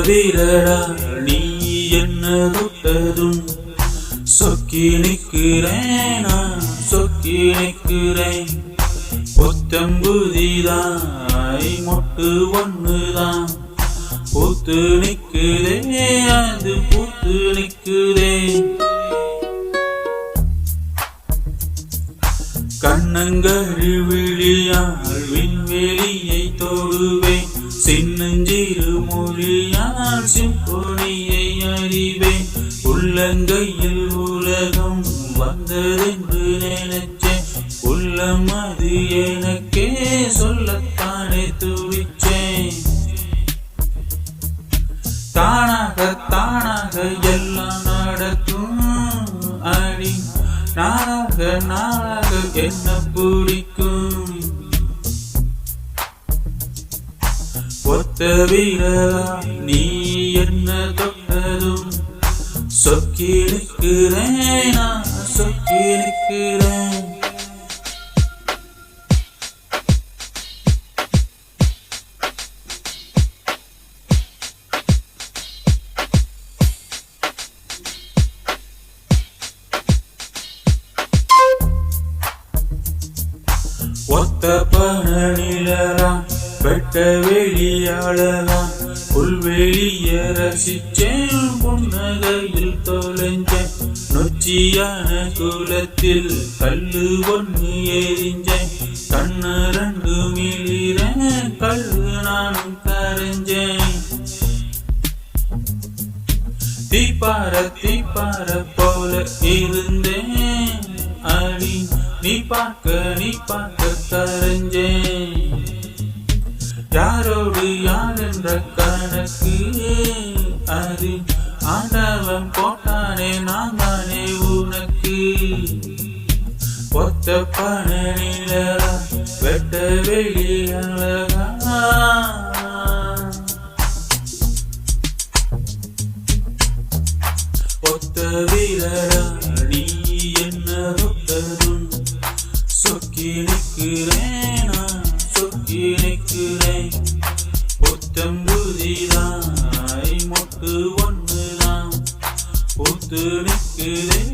வீரடா நீ என்ன தொட்டதும் சொக்கி நிற்கிறேன் நான் சொக்கி நிற்கிறேன். புத்தம்புதிதாய் மொட்டு ஒண்ணுதான் பூத்து நிற்குதே அது பூத்து நிற்குதே. கண்ணங்கரு விழியால் விண்வெளியை தொடுவேன் சின்னஞ்சிறு மொழியால் சிம்பொனியை அறிவேன். உள்ளங்கையில் உலகம் வந்ததென்று நினைச்சேன் உள்ளம் அது எனக்கே சொல்லத்தானே துடிச்சேன். தானாக தானாக எல்லாம் நடக்கும் அடி நாளாக நாளாக என்ன பிடிக்கும். ஒத்த வீரரா நீ என்ன தொட்டதும் சொக்கி நிற்கிறேன் நான் சொக்கி நிற்கிறேன். ஒத்த பணிலலாம் வெட்ட வெளியாளலாம் புல்வெளிய ரசிச்சேன் புன்னகையில் தொலைஞ்சேன். நொச்சியான குலத்தில் கல்லு ஒன்று எரிஞ்சேன் கண்ணரண்டு மிளிரேன் கல்லு நானும் கரைஞ்சேன். தீப்பார தீப்பார போல இருந்தேன் அடி நீ பார்க்க கரைஞ்சேன். யாரோடு யார் என்ற கணக்கு அது ஆண்டவன் போட்டானே நான் தானே உனக்கு. ஒத்த பணிலரா வெட்ட வெளி அழகா ஒத்த வீரரா நீ என்ன தொட்டதும் சொக்கி நிற்கிறேன் நான் சொக்கி நிற்கிறேன். புத்தம்புதிதாய் மொட்டு ஒண்ணுதான் பூத்து நிற்கிறேன்